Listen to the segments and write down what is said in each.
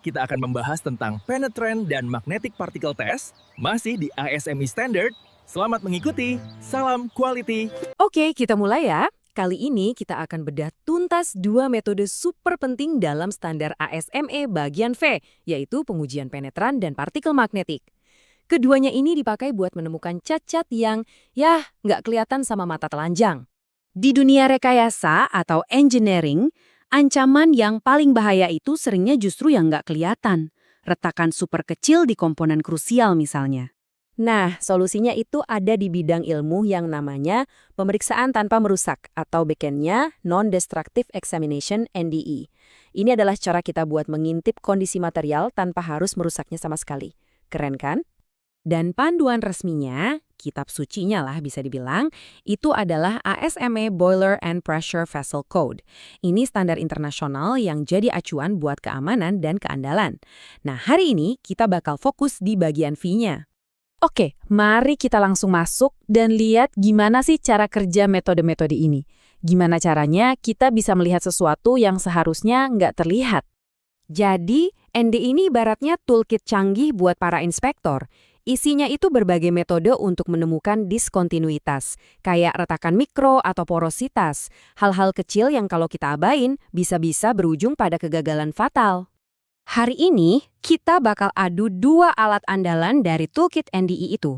Kita akan membahas tentang penetrant dan magnetic particle test, masih di ASME Standard. Selamat mengikuti, salam quality. Oke, kita mulai ya. Kali ini kita akan bedah tuntas dua metode super penting dalam standar ASME bagian V, yaitu pengujian penetran dan partikel magnetik. Keduanya ini dipakai buat menemukan cacat yang, nggak kelihatan sama mata telanjang. Di dunia rekayasa atau engineering, ancaman yang paling bahaya itu seringnya justru yang nggak kelihatan. Retakan super kecil di komponen krusial misalnya. Nah, solusinya itu ada di bidang ilmu yang namanya pemeriksaan tanpa merusak atau backend-nya Non-Destructive Examination NDE. Ini adalah cara kita buat mengintip kondisi material tanpa harus merusaknya sama sekali. Keren kan? Dan panduan resminya, kitab sucinya lah bisa dibilang, itu adalah ASME Boiler and Pressure Vessel Code. Ini standar internasional yang jadi acuan buat keamanan dan keandalan. Nah, hari ini kita bakal fokus di bagian V-nya. Oke, mari kita langsung masuk dan lihat gimana sih cara kerja metode-metode ini. Gimana caranya kita bisa melihat sesuatu yang seharusnya nggak terlihat. Jadi, ND ini ibaratnya toolkit canggih buat para inspektor. Isinya itu berbagai metode untuk menemukan diskontinuitas, kayak retakan mikro atau porositas. Hal-hal kecil yang kalau kita abain, bisa-bisa berujung pada kegagalan fatal. Hari ini, kita bakal adu dua alat andalan dari toolkit NDE itu.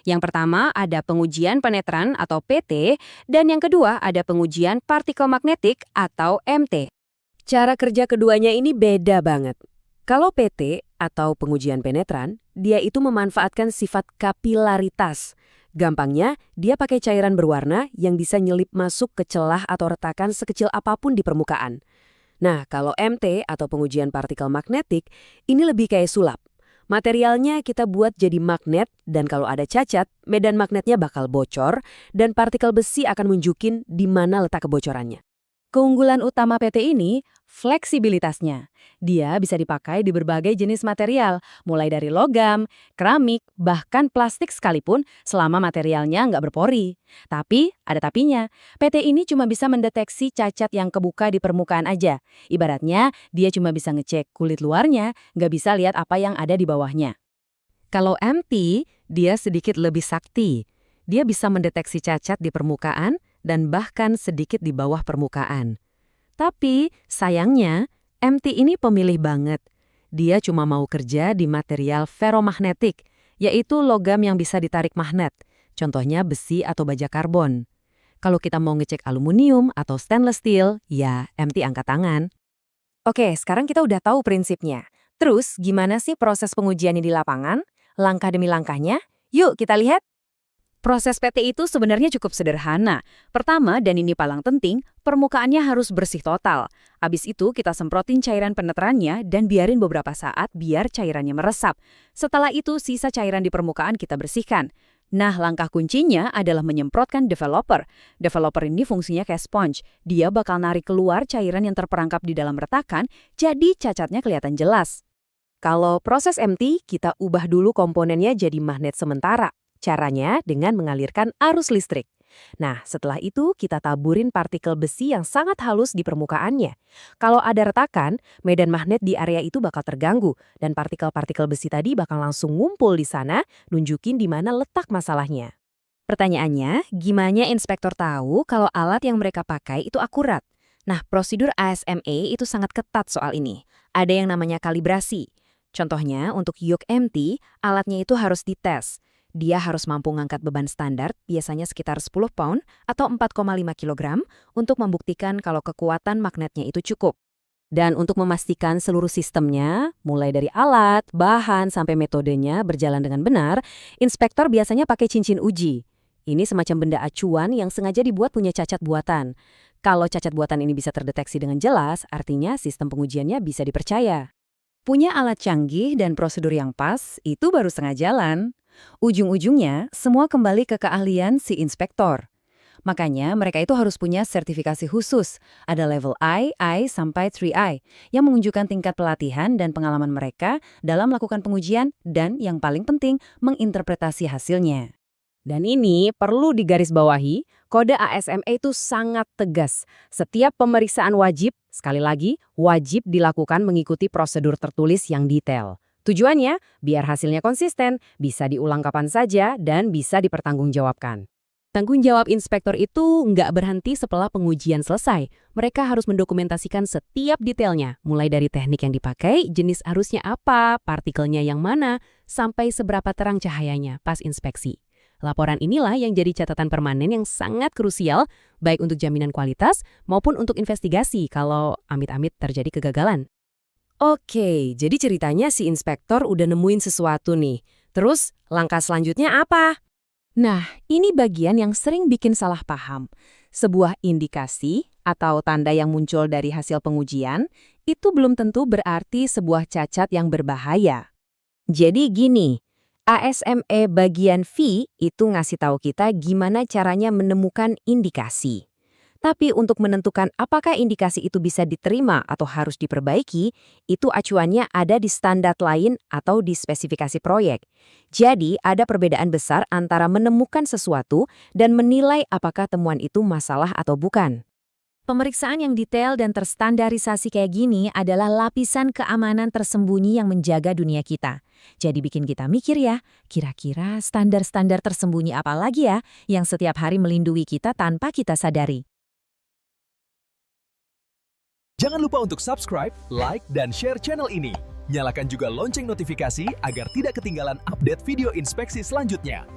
Yang pertama ada pengujian penetran atau PT, dan yang kedua ada pengujian partikel magnetik atau MT. Cara kerja keduanya ini beda banget. Kalau PT atau pengujian penetran, dia itu memanfaatkan sifat kapilaritas. Gampangnya, dia pakai cairan berwarna yang bisa nyelip masuk ke celah atau retakan sekecil apapun di permukaan. Nah, kalau MT atau pengujian partikel magnetik, ini lebih kayak sulap. Materialnya kita buat jadi magnet, dan kalau ada cacat, medan magnetnya bakal bocor, dan partikel besi akan nunjukin di mana letak kebocorannya. Keunggulan utama PT ini, fleksibilitasnya. Dia bisa dipakai di berbagai jenis material, mulai dari logam, keramik, bahkan plastik sekalipun selama materialnya nggak berpori. Tapi, ada tapinya, PT ini cuma bisa mendeteksi cacat yang kebuka di permukaan aja. Ibaratnya, dia cuma bisa ngecek kulit luarnya, nggak bisa lihat apa yang ada di bawahnya. Kalau MT, dia sedikit lebih sakti. Dia bisa mendeteksi cacat di permukaan, dan bahkan sedikit di bawah permukaan. Tapi, sayangnya, MT ini pemilih banget. Dia cuma mau kerja di material ferromagnetik, yaitu logam yang bisa ditarik magnet, contohnya besi atau baja karbon. Kalau kita mau ngecek aluminium atau stainless steel, ya MT angkat tangan. Oke, sekarang kita udah tahu prinsipnya. Terus, gimana sih proses pengujiannya di lapangan? Langkah demi langkahnya? Yuk kita lihat. Proses PT itu sebenarnya cukup sederhana. Pertama, dan ini paling penting, permukaannya harus bersih total. Habis itu kita semprotin cairan penetrannya dan biarin beberapa saat biar cairannya meresap. Setelah itu sisa cairan di permukaan kita bersihkan. Nah, langkah kuncinya adalah menyemprotkan developer. Developer ini fungsinya kayak sponge. Dia bakal narik keluar cairan yang terperangkap di dalam retakan, jadi cacatnya kelihatan jelas. Kalau proses MT, kita ubah dulu komponennya jadi magnet sementara. Caranya dengan mengalirkan arus listrik. Nah, setelah itu kita taburin partikel besi yang sangat halus di permukaannya. Kalau ada retakan, medan magnet di area itu bakal terganggu, dan partikel-partikel besi tadi bakal langsung ngumpul di sana, nunjukin di mana letak masalahnya. Pertanyaannya, gimana inspektor tahu kalau alat yang mereka pakai itu akurat? Nah, prosedur ASME itu sangat ketat soal ini. Ada yang namanya kalibrasi. Contohnya, untuk yoke MT, alatnya itu harus dites. Dia harus mampu ngangkat beban standar, biasanya sekitar 10 pound atau 4,5 kg, untuk membuktikan kalau kekuatan magnetnya itu cukup. Dan untuk memastikan seluruh sistemnya, mulai dari alat, bahan, sampai metodenya berjalan dengan benar, inspektor biasanya pakai cincin uji. Ini semacam benda acuan yang sengaja dibuat punya cacat buatan. Kalau cacat buatan ini bisa terdeteksi dengan jelas, artinya sistem pengujiannya bisa dipercaya. Punya alat canggih dan prosedur yang pas, itu baru setengah jalan. Ujung-ujungnya, semua kembali ke keahlian si inspektor. Makanya mereka itu harus punya sertifikasi khusus. Ada level I sampai 3I yang menunjukkan tingkat pelatihan dan pengalaman mereka dalam melakukan pengujian dan yang paling penting, menginterpretasi hasilnya. Dan ini perlu digarisbawahi, kode ASME itu sangat tegas. Setiap pemeriksaan wajib, sekali lagi, wajib dilakukan mengikuti prosedur tertulis yang detail. Tujuannya, biar hasilnya konsisten, bisa diulang kapan saja, dan bisa dipertanggungjawabkan. Tanggung jawab inspektor itu nggak berhenti setelah pengujian selesai. Mereka harus mendokumentasikan setiap detailnya, mulai dari teknik yang dipakai, jenis arusnya apa, partikelnya yang mana, sampai seberapa terang cahayanya pas inspeksi. Laporan inilah yang jadi catatan permanen yang sangat krusial, baik untuk jaminan kualitas maupun untuk investigasi kalau amit-amit terjadi kegagalan. Oke, jadi ceritanya si inspektor udah nemuin sesuatu nih. Terus, langkah selanjutnya apa? Nah, ini bagian yang sering bikin salah paham. Sebuah indikasi atau tanda yang muncul dari hasil pengujian itu belum tentu berarti sebuah cacat yang berbahaya. Jadi gini, ASME bagian V itu ngasih tahu kita gimana caranya menemukan indikasi. Tapi untuk menentukan apakah indikasi itu bisa diterima atau harus diperbaiki, itu acuannya ada di standar lain atau di spesifikasi proyek. Jadi, ada perbedaan besar antara menemukan sesuatu dan menilai apakah temuan itu masalah atau bukan. Pemeriksaan yang detail dan terstandarisasi kayak gini adalah lapisan keamanan tersembunyi yang menjaga dunia kita. Jadi bikin kita mikir ya, kira-kira standar-standar tersembunyi apa lagi ya yang setiap hari melindungi kita tanpa kita sadari. Jangan lupa untuk subscribe, like, dan share channel ini. Nyalakan juga lonceng notifikasi agar tidak ketinggalan update video inspeksi selanjutnya.